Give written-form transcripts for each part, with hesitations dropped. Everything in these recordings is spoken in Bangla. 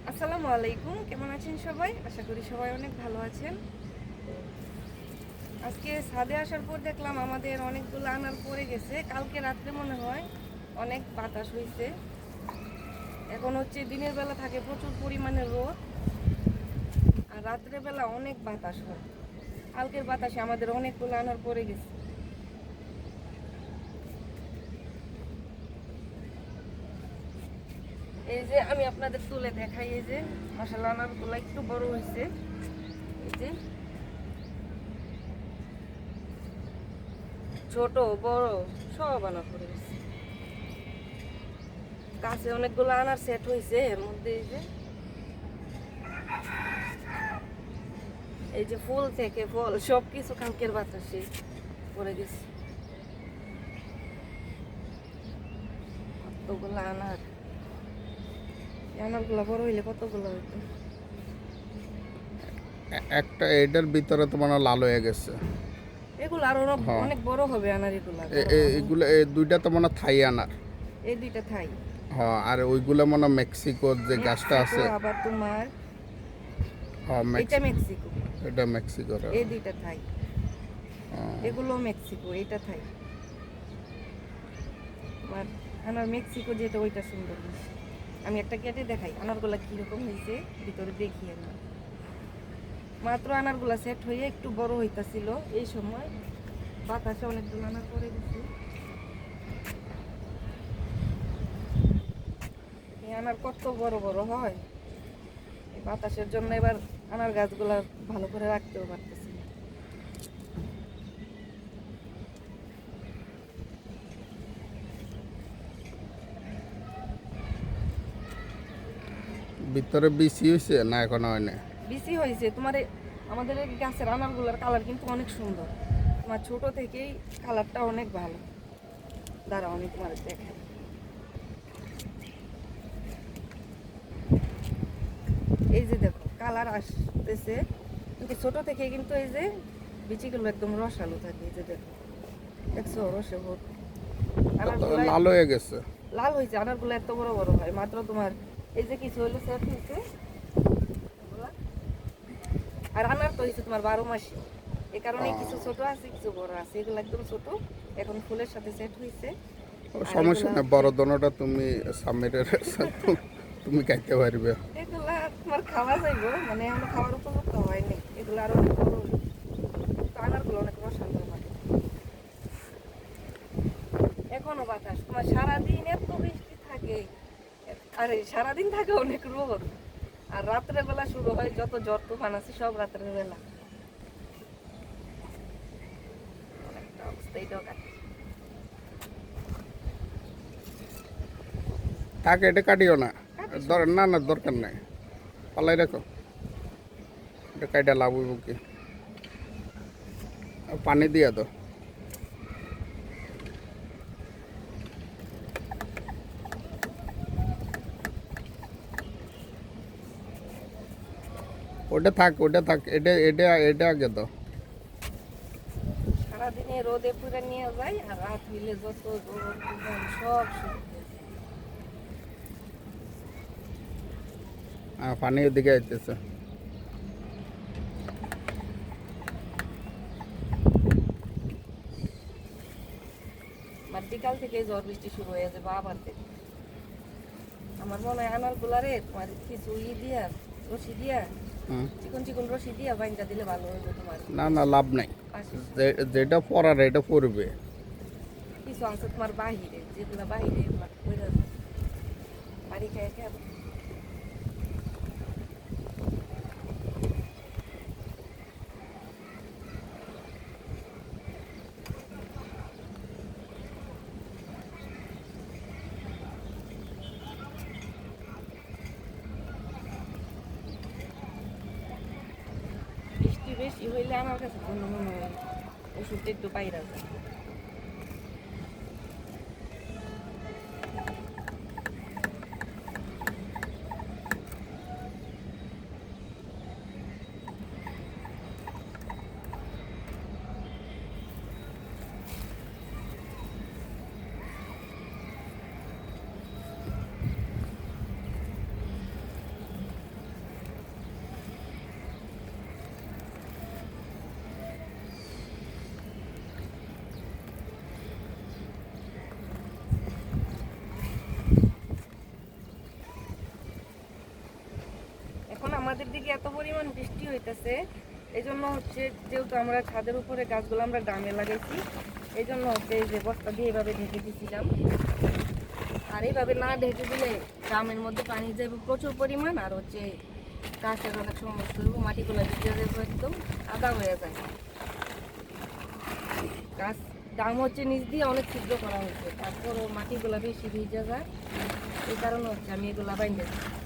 আসসালামু আলাইকুম, কেমন আছেন সবাই? আশা করি সবাই অনেক ভালো আছেন। আজকে ছাদে আসার পর দেখলাম আমাদের অনেকগুলো আনার পড়ে গেছে। কালকে রাত্রে মনে হয় অনেক বাতাস হয়েছে। এখন হচ্ছে দিনের বেলা থাকে প্রচুর পরিমাণে রোদ, আর রাত্রের বেলা অনেক বাতাস হয়। কালকের বাতাসে আমাদের অনেকগুলো আনার পড়ে গেছে। এই যে আমি আপনাদের তুলে দেখাই, এই যে মাশাআল্লাহ আনারগুলো একটু বড় হয়েছে। এই যে ছোট বড় সব আনার পড়ে গেছে। গাছে অনেকগুলো আনার সেট হয়েছে, এর মধ্যে এই যে ফুল থেকে ফল সব কিছু কালকের বাতাসে পড়ে গেছে। কতগুলো আনার, এই আনারগুলো বড় হইলে কতগুলো হইতো। একটা এটার ভিতরে তো মানে লাল হয়ে গেছে। এগুলো আরো হ্যাঁ, অনেক বড় হবে আনার, এগুলা এগুলো এই দুইটা তো মানে থাই আনার। এই দুইটা থাই। হ্যাঁ, আর ওইগুলো মানে মেক্সিকোর যে গাছটা মেক্সিকো, আছে। আবার তোমার হ্যাঁ, এটা মেক্সিকো, এটা মেক্সিকোর। এই দুইটা থাই। হ্যাঁ, এগুলো মেক্সিকো, এটা থাই। তোমার আনার মেক্সিকো যেটা, ওইটা সুন্দর বেশি। আমি একটা কেটে দেখাই আনারগুলা কিরকম হয়েছে, ভিতরে দেখিয়ে না। মাত্র আনারগুলা সেট হয়ে একটু বড় হইতাছিল, এই সময় বাতাসে অনেকগুলো আনার পড়ে গেছে। এই আনার কত বড় বড় হয়, এই বাতাসের জন্য এবার আনার গাছগুলা ভালো করে রাখতেও পারতেছি না। ভিতরে বিসি হয়েছে না এখনো হয় না? বেশি হয়েছে তোমার আমাদের এই গাছের আনারগুলার কালার কিন্তু অনেক সুন্দর। তোমার ছোট থেকেই কালারটা অনেক ভালো। দাঁড়াও আমি তোমার দেখাই। এই যে দেখো কালার আসতেছে, কিন্তু ছোট থেকে কিন্তু এই যে বিচিগুলো একদম রসালো থাকে। এই যে দেখো, দেখছো রসে ভর্তি। আনারগুলা লাল হয়ে গেছে। লাল হয়েছে, আনারগুলো এত বড় বড় হয়। মাত্র তোমার এই যে কিছু হইলো সেট হয়েছে এগুলা। আর আনার তো হয়েছে তোমার 12 মাসে, এই কারণে কিছু ছোট আছে কিছু বড় আছে। এগুলো একদম ছোট, এখন ফুলের সাথে সেট হয়েছে। আর সমস্যা এগুলা নেই, বড় দোনোটা তুমি সামিরের তুমি খাইতে পারবে। এগুলা তোমার খাওয়া যাইব, মানে আমরা খাওয়ার উপযুক্ত হয়নি। এগুলো আরো অনেক বড় হইব। তো আনারগুলো অনেক রসালো হয়। এখনো বাতাস, তোমার সারাদিন এত বৃষ্টি থাকে, আর এই সারাদিন থাকে অনেক রোদ। আর রাত্রে বেলা শুরু হয় যত ঝড় তুফান আছে সব রাত্রের বেলা। একটা অবস্থা এটাও কাটে। তাকে এটা কাটিও না। কাটে না না, দরকার নাই, পালাই রাখো। এটা কাইটা লাভ হইব কি? পানি দিয়া দাও। ওটা থাক, এটা এটা এটা আগে দাও। সারাদিনে রোদে পুরে নিয়ে যায়, আর রাত হইলে যত ঝড় তুফান সব শুরু হয়ে যায়। পানি ওদিকে আইতেছে। আর বিকাল থেকে ঝড় বৃষ্টি শুরু হয়ে যাবে আবার থেকে। আমার মনে হয় আনার গুলারে তোমার কিছু দিয়া, রশি দিয়া, হুম। চিকন চিকন রশি দিয়া বাইন্দা দিলে ভালো হইবে। তোমার না না, লাভ নাই। পাশে যেটা পড়ার এটা পড়বে। কিছু আছে তোমার বাহিরে, যেগুলা বাহিরে এগুলা কইরা যায়। বাড়ি খেয়ে খেয়ে বৃষ্টি বেশি হইলে আমার কাছে মনে মনে হয় ওষুধটা একটু বাইরে যায়। আমাদের দিকে এত পরিমাণ বৃষ্টি হইতেছে, এই জন্য হচ্ছে যেহেতু আমরা ছাদের উপরে গাছগুলো আমরা ড্রামে লাগাইছি, এই জন্য হচ্ছে এই যে বস্তা দিয়ে এভাবে ঢেকে দিয়েছিলাম। আর এইভাবে না ঢেকে দিলে ড্রামের মধ্যে পানি যাবে প্রচুর পরিমাণ, আর হচ্ছে গাছের অনেক সমস্যা হইব, মাটিগুলো ভিজে যাবে, একদম কাদা হয়ে যায়। গাছ ডাম হচ্ছে নিচ দিয়ে অনেক ছিদ্র করা হচ্ছে, তারপরও মাটিগুলো বেশি ভিজে যায়, এই কারণে হচ্ছে আমি এগুলা বাইন্ধে দিচ্ছি।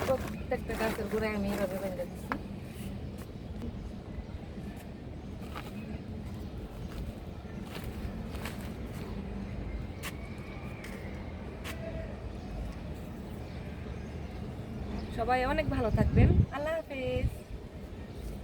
প্রত্যেকটা গাছের গোড়ায় আমি এইভাবে বাইন্ধে দিচ্ছি। সবাই অনেক ভালো থাকবেন। আল্লাহ।